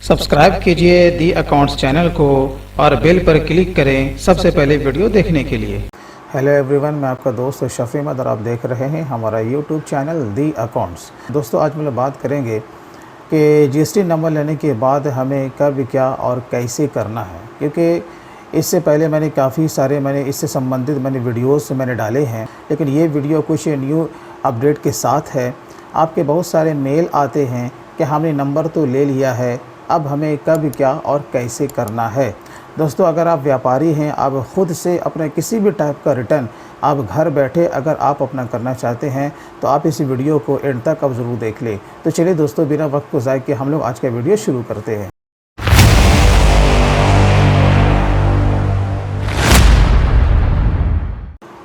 Subscribe कीजिए the accounts channel को और बेल पर क्लिक करें सबसे पहले वीडियो देखने के लिए। हेलो एवरीवन, मैं आपका दोस्त शफी अहमद और आप देख रहे हैं हमारा यूट्यूब चैनल दी अकाउंट्स। दोस्तों, आज हम लोग बात करेंगे कि जीएसटी नंबर लेने के बाद हमें कब क्या और कैसे करना है, क्योंकि इससे पहले मैंने काफ़ी सारे इससे संबंधित वीडियोस डाले हैं, लेकिन ये वीडियो कुछ न्यू अपडेट के साथ है। आपके बहुत सारे मेल आते हैं कि हमने नंबर तो ले लिया है, अब हमें कब क्या और कैसे करना है। दोस्तों, अगर आप व्यापारी हैं, आप ख़ुद से अपने किसी भी टाइप का रिटर्न आप घर बैठे अगर आप अपना करना चाहते हैं तो आप इस वीडियो को एंड तक अब ज़रूर देख लें। तो चलिए दोस्तों, बिना वक्त को ज़ाय किए हम लोग आज का वीडियो शुरू करते हैं।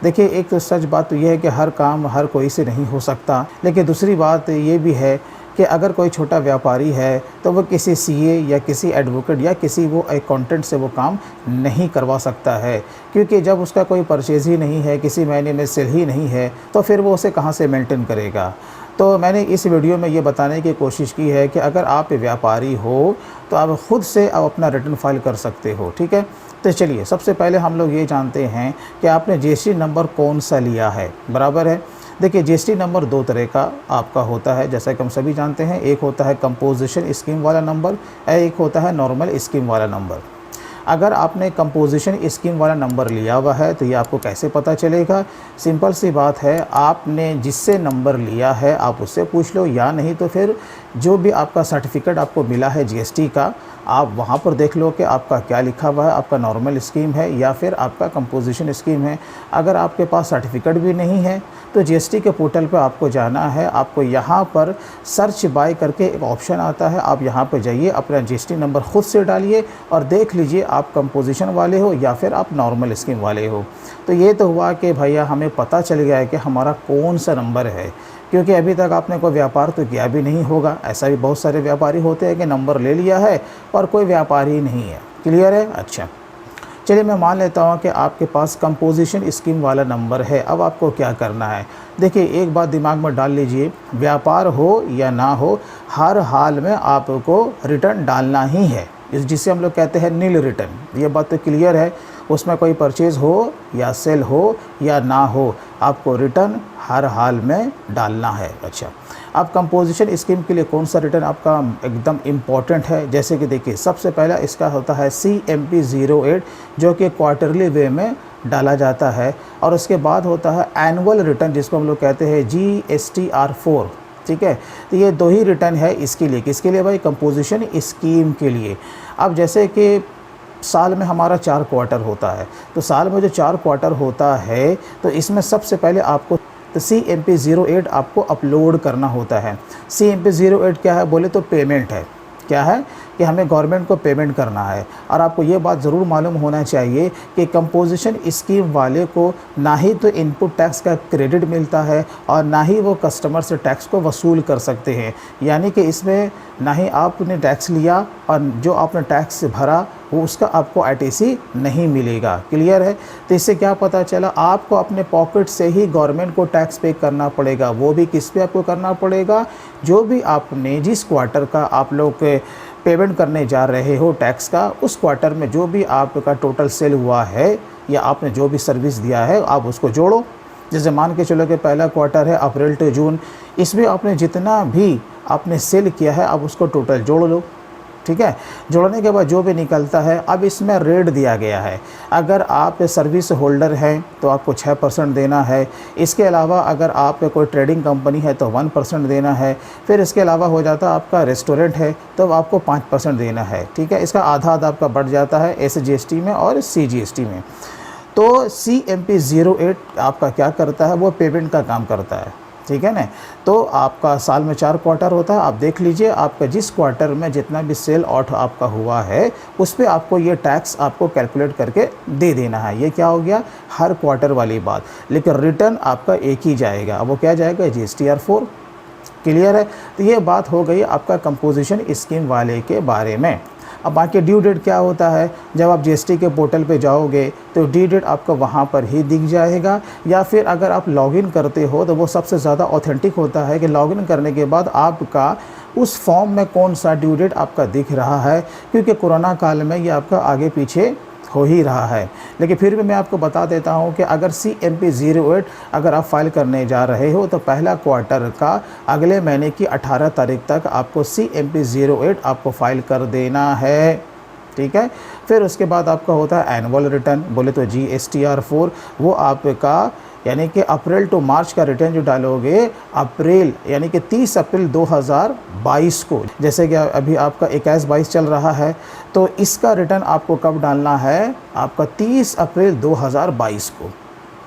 देखिए, एक तो सच बात तो यह है कि हर काम हर कोई से नहीं हो सकता, लेकिन दूसरी बात ये भी है कि अगर कोई छोटा व्यापारी है तो वो किसी सीए या किसी एडवोकेट या किसी वो अकाउंटेंट से वो काम नहीं करवा सकता है, क्योंकि जब उसका कोई परचेज़ ही नहीं है, किसी महीने में सेल ही नहीं है, तो फिर वो उसे कहाँ से मेंटेन करेगा। तो मैंने इस वीडियो में ये बताने की कोशिश की है कि अगर आप व्यापारी हो तो आप ख़ुद से आप अपना रिटर्न फाइल कर सकते हो। ठीक है, तो चलिए सबसे पहले हम लोग ये जानते हैं कि आपने जीएसटी नंबर कौन सा लिया है। बराबर है। देखिए, जीएसटी नंबर दो तरह का आपका होता है, जैसा कि हम सभी जानते हैं। एक होता है कंपोजिशन स्कीम वाला नंबर, एक होता है नॉर्मल स्कीम वाला नंबर। अगर आपने कंपोजिशन स्कीम वाला नंबर लिया हुआ है तो ये आपको कैसे पता चलेगा? सिंपल सी बात है, आपने जिससे नंबर लिया है आप उससे पूछ लो, या नहीं तो फिर जो भी आपका सर्टिफिकेट आपको मिला है जीएसटी का, आप वहाँ पर देख लो कि आपका क्या लिखा हुआ है, आपका नॉर्मल स्कीम है या फिर आपका कंपोजिशन स्कीम है। अगर आपके पास सर्टिफिकेट भी नहीं है तो जीएसटी के पोर्टल पर आपको जाना है। आपको यहाँ पर सर्च बाय करके एक ऑप्शन आता है, आप यहाँ पर जाइए, अपना जीएसटी नंबर खुद से डालिए और देख लीजिए आप कंपोजिशन वाले हो या फिर आप नॉर्मल स्कीम वाले हो। तो ये तो हुआ कि भैया हमें पता चल गया है कि हमारा कौन सा नंबर है, क्योंकि अभी तक आपने कोई व्यापार तो किया भी नहीं होगा। ऐसा भी बहुत सारे व्यापारी होते हैं कि नंबर ले लिया है और कोई व्यापार ही नहीं है। क्लियर है? अच्छा, चलिए मैं मान लेता हूँ कि आपके पास कंपोजिशन स्कीम वाला नंबर है। अब आपको क्या करना है? देखिए, एक बात दिमाग में डाल लीजिए, व्यापार हो या ना हो, हर हाल में आपको रिटर्न डालना ही है, जिसे हम लोग कहते हैं नील रिटर्न। ये बात तो क्लियर है। उसमें कोई परचेज़ हो या सेल हो या ना हो, आपको रिटर्न हर हाल में डालना है। अच्छा, अब कंपोजिशन स्कीम के लिए कौन सा रिटर्न आपका एकदम इम्पॉर्टेंट है? जैसे कि देखिए, सबसे पहला इसका होता है CMP 08, जो कि क्वार्टरली वे में डाला जाता है, और उसके बाद होता है एनुअल रिटर्न, जिसको हम लोग कहते हैं GSTR 4। ठीक है, तो ये दो ही रिटर्न है इसके लिए। किसके लिए भाई? कंपोजिशन स्कीम के लिए। अब जैसे कि साल में हमारा 4 क्वार्टर होता है, तो साल में जो 4 क्वार्टर होता है तो इसमें सबसे पहले आपको तो CMP 08 आपको अपलोड करना होता है। CMP 08 क्या है बोले तो पेमेंट है। क्या है कि हमें गवर्नमेंट को पेमेंट करना है। और आपको ये बात ज़रूर मालूम होना चाहिए कि कंपोजिशन स्कीम वाले को ना ही तो इनपुट टैक्स का क्रेडिट मिलता है और ना ही वो कस्टमर से टैक्स को वसूल कर सकते हैं। यानी कि इसमें ना ही आपने टैक्स लिया और जो आपने टैक्स भरा वो उसका आपको ITC नहीं मिलेगा। क्लियर है? तो इससे क्या पता चला, आपको अपने पॉकेट से ही गवर्नमेंट को टैक्स पे करना पड़ेगा। वो भी किस पे आपको करना पड़ेगा? जो भी आपने जिस क्वार्टर का आप लोग पेमेंट करने जा रहे हो टैक्स का, उस क्वार्टर में जो भी आपका टोटल सेल हुआ है या आपने जो भी सर्विस दिया है आप उसको जोड़ो। जैसे मान के चलो कि पहला क्वार्टर है अप्रैल टू जून, इसमें आपने जितना भी आपने सेल किया है आप उसको टोटल जोड़ लो। ठीक है, जोड़ने के बाद जो भी निकलता है, अब इसमें रेट दिया गया है। अगर आप सर्विस होल्डर हैं तो आपको 6% देना है। इसके अलावा अगर आप कोई ट्रेडिंग कंपनी है तो 1% देना है। फिर इसके अलावा हो जाता है आपका रेस्टोरेंट है तो आपको 5% देना है। ठीक है, इसका आधा आपका बढ़ जाता है SGST में और CGST में। तो CMP 08 आपका क्या करता है? वो पेमेंट का काम करता है। ठीक है ना? तो आपका साल में 4 क्वार्टर होता है। आप देख लीजिए, आपका जिस क्वार्टर में जितना भी सेल आउट आपका हुआ है उस पे आपको ये टैक्स आपको कैलकुलेट करके दे देना है। ये क्या हो गया? हर क्वार्टर वाली बात। लेकिन रिटर्न आपका एक ही जाएगा। अब वो क्या जाएगा? GSTR 4। क्लियर है? तो ये बात हो गई आपका कंपोजिशन स्कीम वाले के बारे में। अब बाकी ड्यू डेट क्या होता है? जब आप जीएसटी के पोर्टल पे जाओगे तो ड्यू डेट आपका वहाँ पर ही दिख जाएगा, या फिर अगर आप लॉगिन करते हो तो वो सबसे ज़्यादा ऑथेंटिक होता है कि लॉगिन करने के बाद आपका उस फॉर्म में कौन सा ड्यू डेट आपका दिख रहा है, क्योंकि कोरोना काल में ये आपका आगे पीछे हो ही रहा है। लेकिन फिर भी मैं आपको बता देता हूं कि अगर CMP 08 अगर आप फाइल करने जा रहे हो तो पहला क्वार्टर का अगले महीने की 18 तारीख तक आपको CMP 08 आपको फाइल कर देना है, ठीक है। फिर उसके बाद आपका होता है एनुअल रिटर्न, बोले तो GSTR 4, वो आपका यानी कि अप्रैल टू मार्च का रिटर्न जो डालोगे अप्रैल यानी कि 30 अप्रैल 2022 को, जैसे कि अभी आपका 21-22 चल रहा है, तो इसका रिटर्न आपको कब डालना है, आपका 30 अप्रैल 2022 को,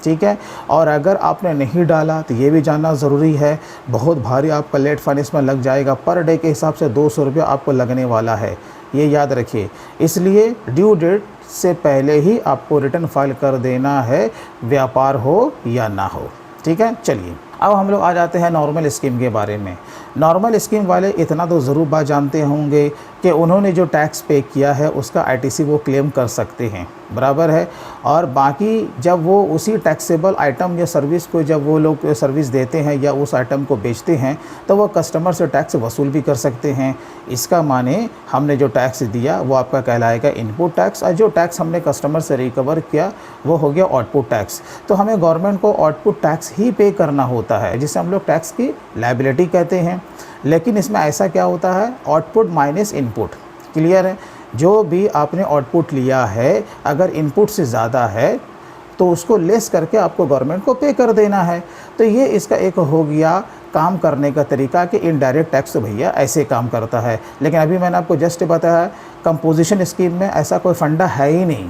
ठीक है। और अगर आपने नहीं डाला तो ये भी जानना ज़रूरी है, बहुत भारी आपका लेट फाइनेंस में लग जाएगा, पर डे के हिसाब से 200 रुपये आपको लगने वाला है, ये याद रखिए। इसलिए ड्यू डेट से पहले ही आपको रिटर्न फाइल कर देना है, व्यापार हो या ना हो, ठीक है। चलिए अब हम लोग आ जाते हैं नॉर्मल स्कीम के बारे में। नॉर्मल स्कीम वाले इतना तो ज़रूर बात जानते होंगे कि उन्होंने जो टैक्स पे किया है उसका ITC वो क्लेम कर सकते हैं, बराबर है। और बाकी जब वो उसी टैक्सेबल आइटम या सर्विस को जब वो लोग सर्विस देते हैं या उस आइटम को बेचते हैं तो वो कस्टमर से टैक्स वसूल भी कर सकते हैं। इसका माने हमने जो टैक्स दिया वो आपका कहलाएगा इनपुट टैक्स, और जो टैक्स हमने कस्टमर से रिकवर किया वो हो गया आउटपुट टैक्स। तो हमें गवर्नमेंट को आउटपुट टैक्स ही पे करना होता है, जिसे हम लोग टैक्स की लायबिलिटी कहते हैं। लेकिन इसमें ऐसा क्या होता है, आउटपुट माइनस इनपुट, क्लियर है। जो भी आपने आउटपुट लिया है अगर इनपुट से ज़्यादा है तो उसको लेस करके आपको गवर्नमेंट को पे कर देना है। तो ये इसका एक हो गया काम करने का तरीका कि इनडायरेक्ट टैक्स तो भैया ऐसे काम करता है। लेकिन अभी मैंने आपको जस्ट बताया कंपोजिशन स्कीम में ऐसा कोई फंडा है ही नहीं,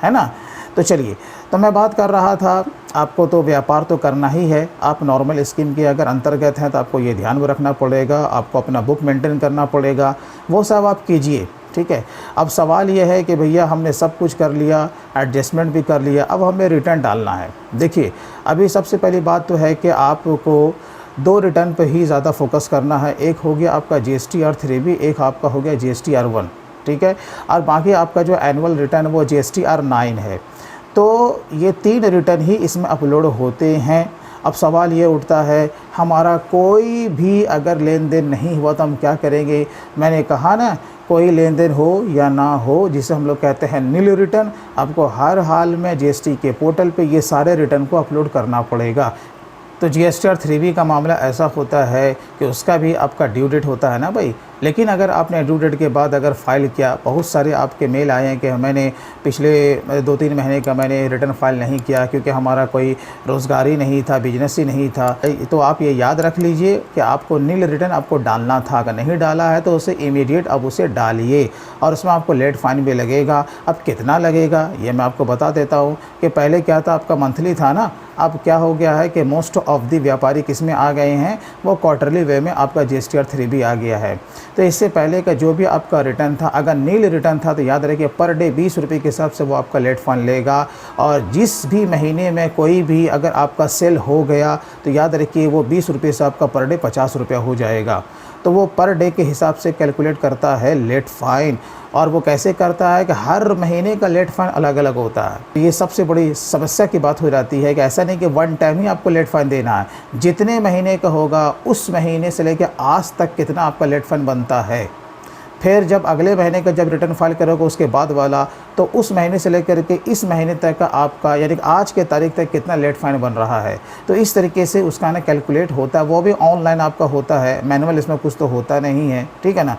है ना। तो चलिए, तो मैं बात कर रहा था, आपको तो व्यापार तो करना ही है। आप नॉर्मल स्कीम के अगर अंतर्गत हैं तो आपको ये ध्यान में रखना पड़ेगा, आपको अपना बुक मेंटेन करना पड़ेगा, वो सब आप कीजिए, ठीक है। अब सवाल ये है कि भैया हमने सब कुछ कर लिया, एडजस्टमेंट भी कर लिया, अब हमें रिटर्न डालना है। देखिए अभी सबसे पहली बात तो है कि आपको 2 रिटर्न पर ही ज़्यादा फोकस करना है। एक हो गया आपका GSTR 3B, एक आपका हो गया GSTR 1, ठीक है। और बाकी आपका जो एनुअल रिटर्न वो GSTR 9 है। तो ये 3 रिटर्न ही इसमें अपलोड होते हैं। अब सवाल ये उठता है हमारा कोई भी अगर लेन देन नहीं हुआ तो हम क्या करेंगे। मैंने कहा ना, कोई लेन देन हो या ना हो, जिसे हम लोग कहते हैं नील रिटर्न, आपको हर हाल में GST के पोर्टल पे ये सारे रिटर्न को अपलोड करना पड़ेगा। तो GSTR 3B का मामला ऐसा होता है कि उसका भी आपका ड्यू डेट होता है ना भाई। लेकिन अगर आपने ड्यू डेट के बाद अगर फ़ाइल किया, बहुत सारे आपके मेल आए हैं कि मैंने पिछले 2-3 महीने का मैंने रिटर्न फाइल नहीं किया क्योंकि हमारा कोई रोज़गार ही नहीं था, बिजनेस ही नहीं था। तो आप ये याद रख लीजिए कि आपको नील रिटर्न आपको डालना था। अगर नहीं डाला है तो उसे इमीडिएट अब उसे डालिए, और उसमें आपको लेट फाइन भी लगेगा। अब कितना लगेगा ये मैं आपको बता देता हूँ कि पहले क्या था, आपका मंथली था ना, अब क्या हो गया है कि मोस्ट ऑफ द व्यापारी किस में आ गए हैं, वो क्वार्टरली वे में आपका GSTR 3B आ गया है। तो इससे पहले का जो भी आपका रिटर्न था, अगर नील रिटर्न था तो याद रखिए पर डे 20 रुपये के हिसाब से वो आपका लेट फाइन लेगा। और जिस भी महीने में कोई भी अगर आपका सेल हो गया तो याद रखिए वो 20 रुपये से आपका पर डे 50 रुपया हो जाएगा। तो वो पर डे के हिसाब से कैलकुलेट करता है लेट फ़ाइन। और वो कैसे करता है कि हर महीने का लेट फ़ाइन अलग अलग होता है। ये सबसे बड़ी समस्या की बात हो जाती है कि ऐसा नहीं कि वन टाइम ही आपको लेट फ़ाइन देना है, जितने महीने का होगा उस महीने से लेकर आज तक कितना आपका लेट फ़ाइन बनता है। फिर जब अगले महीने का जब रिटर्न फाइल करोगे उसके बाद वाला, तो उस महीने से लेकर के इस महीने तक का आपका यानी कि आज के तारीख तक कितना लेट फाइन बन रहा है। तो इस तरीके से उसका ना कैलकुलेट होता है, वो भी ऑनलाइन आपका होता है, मैनुअल इसमें कुछ तो होता नहीं है, ठीक है ना।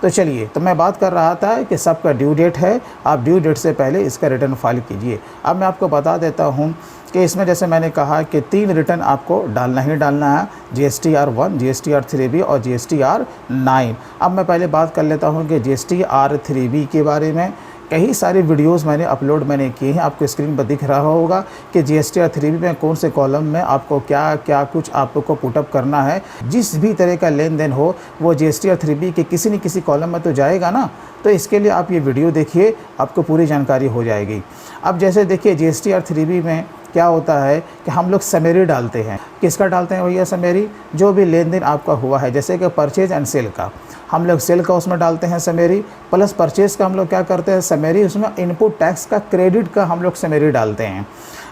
तो चलिए, तो मैं बात कर रहा था कि सबका ड्यू डेट है, आप ड्यू डेट से पहले इसका रिटर्न फाइल कीजिए। अब मैं आपको बता देता हूँ कि इसमें जैसे मैंने कहा कि 3 रिटर्न आपको डालना ही डालना है, GSTR 1, GSTR 3B और GSTR 9। अब मैं पहले बात कर लेता हूं कि GSTR 3B के बारे में। कई सारे वीडियोस मैंने किए हैं, आपको स्क्रीन पर दिख रहा होगा कि GSTR 3B में कौन से कॉलम में आपको क्या क्या कुछ आपको पुटअप करना है। जिस भी तरह का लेन देन हो वो GSTR 3B के किसी न किसी कॉलम में तो जाएगा ना। तो इसके लिए आप ये वीडियो देखिए, आपको पूरी जानकारी हो जाएगी। अब जैसे देखिए GSTR 3B में क्या होता है कि हम लोग समरी डालते हैं। किसका डालते हैं भैया समरी? जो भी लेन देन आपका हुआ है, जैसे कि परचेज एंड सेल का, हम लोग सेल का उसमें डालते हैं समरी, प्लस परचेज का हम लोग क्या करते हैं समरी, उसमें इनपुट टैक्स का क्रेडिट का हम लोग समरी डालते हैं।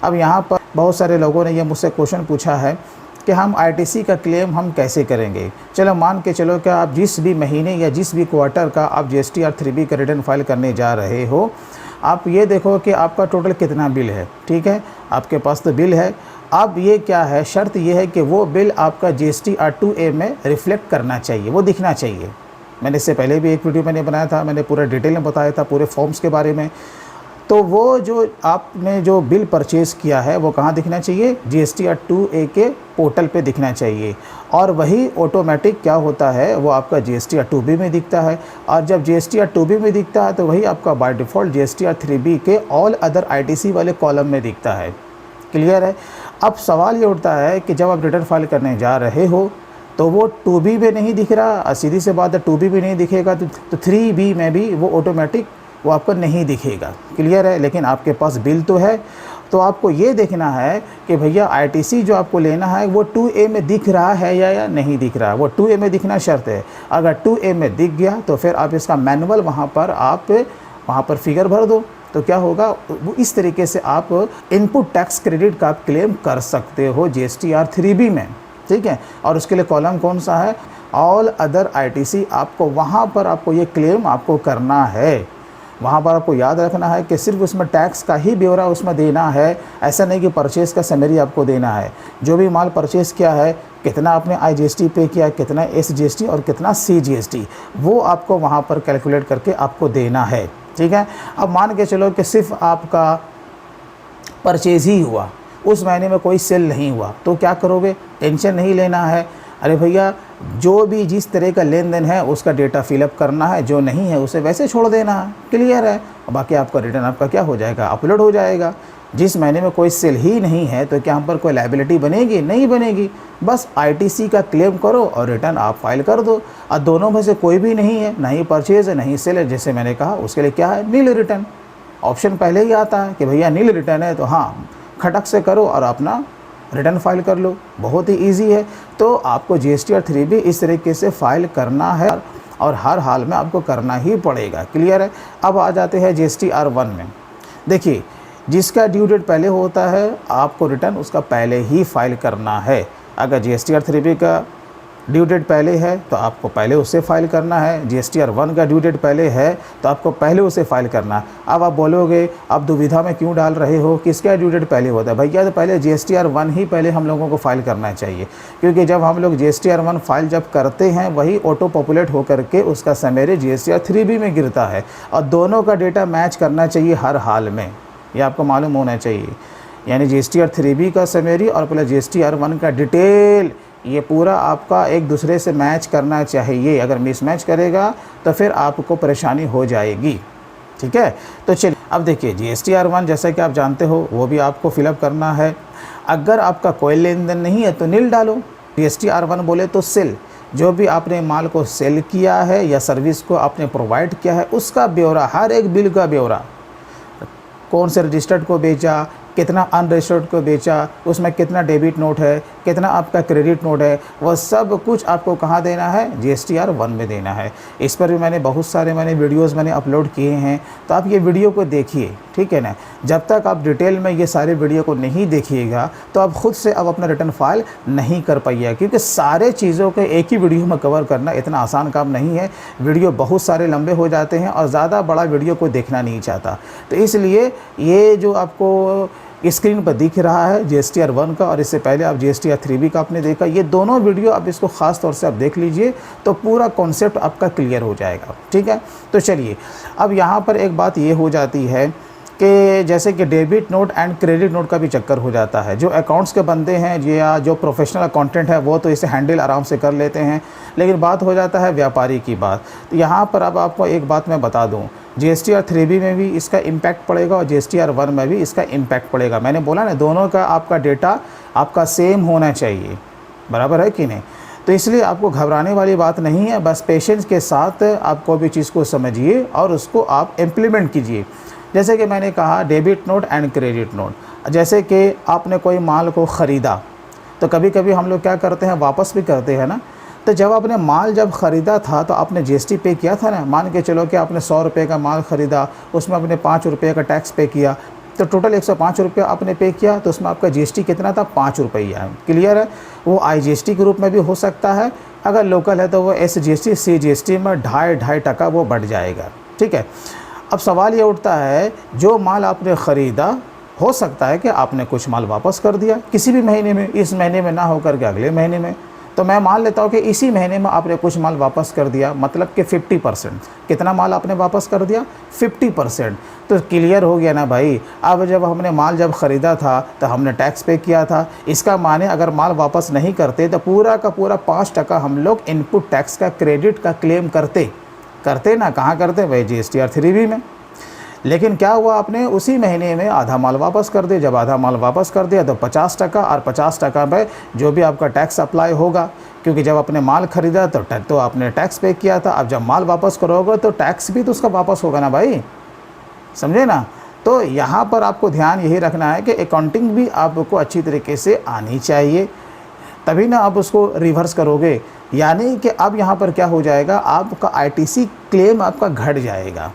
अब यहाँ पर बहुत सारे लोगों ने ये मुझसे क्वेश्चन पूछा है कि हम आईटीसी का क्लेम हम कैसे करेंगे। चलो मान के चलो कि आप जिस भी महीने या जिस भी क्वार्टर का आप जीएसटी और 3B का रिटर्न फाइल करने जा रहे हो, आप ये देखो कि आपका टोटल कितना बिल है। ठीक है, आपके पास तो बिल है। अब ये क्या है, शर्त ये है कि वो बिल आपका जीएसटी और 2A में रिफ्लेक्ट करना चाहिए, वो दिखना चाहिए। मैंने इससे पहले भी एक वीडियो मैंने बनाया था, मैंने पूरा डिटेल में बताया था पूरे फॉर्म्स के बारे में। तो वो जो आपने जो बिल परचेज़ किया है वो कहाँ दिखना चाहिए, जीएसटी और 2A के पोर्टल पे दिखना चाहिए। और वही ऑटोमेटिक क्या होता है, वो आपका जीएसटी और 2B में दिखता है। और जब जीएसटी और 2B में दिखता है तो वही आपका बाय डिफ़ॉल्ट जीएसटी और 3B के ऑल अदर आईटीसी वाले कॉलम में दिखता है। क्लियर है। अब सवाल ये उठता है कि जब आप रिटर्न फाइल करने जा रहे हो तो वो 2B में नहीं दिख रहा, सीधी सी बात है 2B भी नहीं दिखेगा तो 3B में भी वो ऑटोमेटिक वो आपको नहीं दिखेगा। क्लियर है। लेकिन आपके पास बिल तो है, तो आपको ये देखना है कि भैया आईटीसी जो आपको लेना है वो 2A में दिख रहा है या नहीं दिख रहा है। वो 2A में दिखना शर्त है। अगर 2A में दिख गया तो फिर आप इसका मैनुअल वहाँ पर फिगर भर दो। तो क्या होगा, वो इस तरीके से आप इनपुट टैक्स क्रेडिट का आप क्लेम कर सकते हो जीएसटी और 3B में। ठीक है। और उसके लिए कॉलम कौन सा है, ऑल अदर आईटीसी। आपको वहाँ पर आपको ये क्लेम आपको करना है। वहाँ पर आपको याद रखना है कि सिर्फ उसमें टैक्स का ही ब्यौरा उसमें देना है, ऐसा नहीं कि परचेज़ का समरी आपको देना है। जो भी माल परचेज़ किया है, कितना आपने IGST पे किया, कितना SGST और कितना CGST, वो आपको वहाँ पर कैलकुलेट करके आपको देना है। ठीक है। अब मान के चलो कि सिर्फ आपका परचेज़ ही हुआ, उस महीने में कोई सेल नहीं हुआ, तो क्या करोगे, टेंशन नहीं लेना है। अरे भैया जो भी जिस तरह का लेन देन है उसका डेटा फिलअप करना है, जो नहीं है उसे वैसे छोड़ देना है। क्लियर है। बाकी आपका रिटर्न आपका क्या हो जाएगा, अपलोड हो जाएगा। जिस महीने में कोई सेल ही नहीं है तो क्या हम पर कोई लायबिलिटी बनेगी, नहीं बनेगी। बस आईटीसी का क्लेम करो और रिटर्न आप फाइल कर दो। और दोनों में से कोई भी नहीं है, ना ही परचेज है, नहीं सेल है, जैसे मैंने कहा, उसके लिए क्या है, नील रिटर्न ऑप्शन पहले ही आता है कि भैया नील रिटर्न है, तो हाँ खटक से करो और अपना रिटर्न फाइल कर लो। बहुत ही इजी है। तो आपको जीएसटी और 3B इस तरीके से फाइल करना है और हर हाल में आपको करना ही पड़ेगा। क्लियर है। अब आ जाते हैं जीएसटी R1 में। देखिए, जिसका ड्यू डेट पहले होता है आपको रिटर्न उसका पहले ही फाइल करना है। अगर जीएसटी और 3B का ड्यू डेट पहले है तो आपको पहले उसे फाइल करना है। जीएसटी R1 का ड्यू डेट पहले है तो आपको पहले उसे फाइल करना है। अब आप बोलोगे, आप दुविधा में क्यों डाल रहे हो, किसका ड्यू डेट पहले होता है। भैया तो पहले जीएसटी R1 ही पहले हम लोगों को फाइल करना चाहिए, क्योंकि जब हम लोग जीएसटी R1 फाइल जब करते हैं वही ऑटो पॉपुलेट होकर के उसका समरी जीएसटी और 3B में गिरता है। और दोनों का डेटा मैच करना चाहिए हर हाल में, ये आपको मालूम होना चाहिए। यानी जीएसटी और 3B का समरी और पहले जीएसटी R1 का डिटेल, ये पूरा आपका एक दूसरे से मैच करना चाहिए। अगर मिसमैच करेगा तो फिर आपको परेशानी हो जाएगी। ठीक है। तो चलिए अब देखिए, जीएसटी R1 जैसा कि आप जानते हो वो भी आपको फिलअप करना है। अगर आपका कोई लेन देन नहीं है तो नील डालो। जीएसटी R1 बोले तो सेल, जो भी आपने माल को सेल किया है या सर्विस को आपने प्रोवाइड किया है उसका ब्यौरा, हर एक बिल का ब्यौरा, कौन से रजिस्टर्ड को बेचा, कितना अनरजिस्टर्ड को बेचा, उसमें कितना डेबिट नोट है, कितना आपका क्रेडिट नोट है, वह सब कुछ आपको कहाँ देना है, जीएसटी R1 में देना है। इस पर भी मैंने बहुत सारे वीडियोस अपलोड किए हैं, तो आप ये वीडियो को देखिए। ठीक है ना। जब तक आप डिटेल में ये सारे वीडियो को नहीं देखिएगा तो आप खुद से अब अपना रिटर्न फाइल नहीं कर पाइएगा, क्योंकि सारे चीज़ों को एक ही वीडियो में कवर करना इतना आसान काम नहीं है। वीडियो बहुत सारे लंबे हो जाते हैं और ज़्यादा बड़ा वीडियो को देखना नहीं चाहता। तो इसलिए ये जो आपको स्क्रीन पर दिख रहा है जीएसटी R1 का, और इससे पहले आप जीएसटी और 3B का आपने देखा, ये दोनों वीडियो आप इसको ख़ास तौर से आप देख लीजिए तो पूरा कॉन्सेप्ट आपका क्लियर हो जाएगा। ठीक है। तो चलिए, अब यहाँ पर एक बात ये हो जाती है कि जैसे कि debit note and credit note का भी चक्कर हो जाता है। जो अकाउंट्स के बंदे हैं या जो प्रोफेशनल अकाउंटेंट है वो तो इसे हैंडल आराम से कर लेते हैं, लेकिन बात हो जाता है व्यापारी की बात। तो यहाँ पर अब आपको एक बात मैं बता दूँ, जीएसटी और 3B में भी इसका इम्पैक्ट पड़ेगा और जीएसटी R1 में भी इसका इम्पैक्ट पड़ेगा। मैंने बोला ना, दोनों का आपका डेटा आपका सेम होना चाहिए, बराबर है कि नहीं। तो इसलिए आपको घबराने वाली बात नहीं है, बस पेशेंस के साथ आप कोई भी चीज़ को समझिए और उसको आप इम्प्लीमेंट कीजिए। जैसे कि मैंने कहा debit note and credit note, जैसे कि आपने कोई माल को ख़रीदा तो कभी कभी हम लोग क्या करते हैं, वापस भी करते हैं ना। तो जब आपने माल जब ख़रीदा था तो आपने जीएसटी पे किया था ना। मान के चलो कि आपने 100 रुपये का माल ख़रीदा, उसमें आपने 5 रुपये का टैक्स पे किया, तो टोटल 105 रुपया आपने पे किया, तो उसमें आपका जीएसटी कितना था, 5 रुपया। क्लियर है। वो आईजीएसटी के रूप में भी हो सकता है, अगर लोकल है तो वो एसजीएसटी सीजीएसटी में 2.5% वो बढ़ जाएगा। ठीक है। अब सवाल ये उठता है, जो माल आपने ख़रीदा, हो सकता है कि आपने कुछ माल वापस कर दिया किसी भी महीने में, इस महीने में ना होकर के अगले महीने में। तो मैं मान लेता हूँ कि इसी महीने में आपने कुछ माल वापस कर दिया, मतलब कि 50%। कितना माल आपने वापस कर दिया, 50%। तो क्लियर हो गया ना भाई। अब जब हमने माल जब ख़रीदा था तो हमने टैक्स पे किया था, इसका माने अगर माल वापस नहीं करते तो पूरा का पूरा 5% हम लोग इनपुट टैक्स का क्रेडिट का क्लेम करते ना। कहाँ करते भाई, GSTR 3B में। लेकिन क्या हुआ, आपने उसी महीने में आधा माल वापस कर दिया। जब आधा माल वापस कर दिया तो 50%, और 50% पे जो भी आपका टैक्स अप्लाई होगा, क्योंकि जब आपने माल ख़रीदा तो आपने टैक्स पे किया था। अब जब माल वापस करोगे तो टैक्स भी तो उसका वापस होगा ना भाई, समझे ना। तो यहाँ पर आपको ध्यान यही रखना है कि अकाउंटिंग भी आपको अच्छी तरीके से आनी चाहिए, तभी ना आप उसको रिवर्स करोगे। यानी कि अब यहाँ पर क्या हो जाएगा, आपका ITC क्लेम आपका घट जाएगा,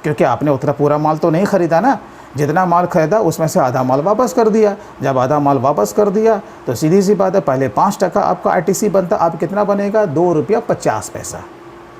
क्योंकि आपने उतना पूरा माल तो नहीं ख़रीदा ना। जितना माल ख़रीदा उसमें से आधा माल वापस कर दिया। जब आधा माल वापस कर दिया तो सीधी सी बात है, पहले 5% आपका ITC बनता, अब कितना बनेगा, ₹2.50।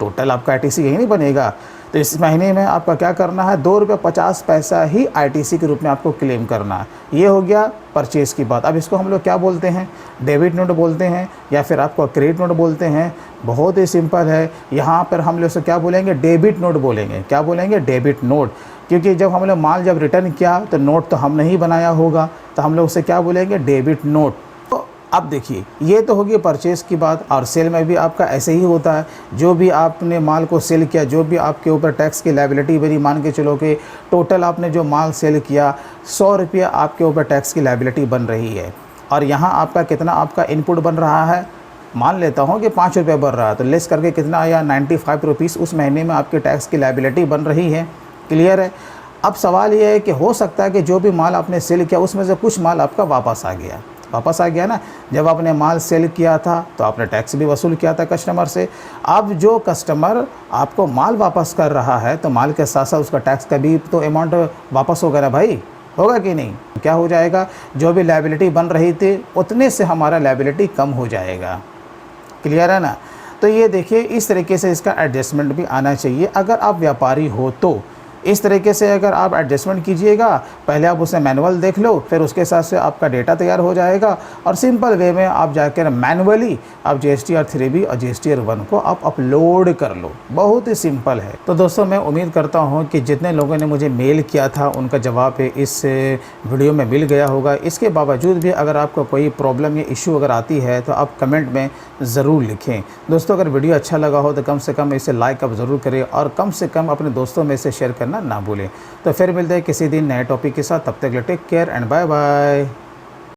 टोटल आपका ITC यही नहीं बनेगा। तो इस महीने में आपका क्या करना है, ₹2.50 ही ITC के रूप में आपको क्लेम करना है। ये हो गया परचेज़ की बात। अब इसको हम लोग क्या बोलते हैं, डेबिट नोट बोलते हैं या फिर आपको क्रेडिट नोट बोलते हैं। बहुत ही सिंपल है। यहाँ पर हम लोग से क्या बोलेंगे, डेबिट नोट बोलेंगे। क्या बोलेंगे, डेबिट नोट। क्योंकि जब हम लोग माल जब रिटर्न किया तो नोट तो हमने ही बनाया होगा, तो हम लोग उसे क्या बोलेंगे, डेबिट नोट। तो अब देखिए, ये तो होगी परचेज़ की बात। और सेल में भी आपका ऐसे ही होता है। जो भी आपने माल को सेल किया, जो भी आपके ऊपर टैक्स की लायबिलिटी बनी, मान के चलो कि टोटल आपने जो माल सेल किया, ₹100 आपके ऊपर टैक्स की लायबिलिटी बन रही है। और यहाँ आपका कितना आपका इनपुट बन रहा है, मान लेता हूँ कि ₹5 बन रहा है, तो लेस करके कितना आया, ₹95 उस महीने में आपके टैक्स की लायबिलिटी बन रही है। क्लियर है। अब सवाल ये है कि हो सकता है कि जो भी माल आपने सेल किया उसमें से कुछ माल आपका वापस आ गया ना। जब आपने माल सेल किया था तो आपने टैक्स भी वसूल किया था कस्टमर से। अब जो कस्टमर आपको माल वापस कर रहा है तो माल के साथ साथ उसका टैक्स का भी तो अमाउंट वापस होगा ना भाई, होगा कि नहीं। क्या हो जाएगा, जो भी लायबिलिटी बन रही थी उतने से हमारा लायबिलिटी कम हो जाएगा। क्लियर है ना। तो ये देखिए, इस तरीके से इसका एडजस्टमेंट भी आना चाहिए। अगर आप व्यापारी हो तो इस तरीके से अगर आप एडजस्टमेंट कीजिएगा, पहले आप उसे मैनुअल देख लो, फिर उसके साथ से आपका डेटा तैयार हो जाएगा और सिंपल वे में आप जाकर मैनुअली आप GSTR 3B और GSTR 1 को आप अपलोड कर लो। बहुत ही सिंपल है। तो दोस्तों, मैं उम्मीद करता हूँ कि जितने लोगों ने मुझे मेल किया था उनका जवाब इस वीडियो में मिल गया होगा। इसके बावजूद भी अगर आपको कोई प्रॉब्लम या इशू अगर आती है तो आप कमेंट में ज़रूर लिखें। दोस्तों, अगर वीडियो अच्छा लगा हो तो कम से कम इसे लाइक आप ज़रूर करें और कम से कम अपने दोस्तों में से शेयर करना ना भूलें। तो फिर मिलते हैं किसी दिन नए टॉपिक के साथ। तब तक take care and bye bye.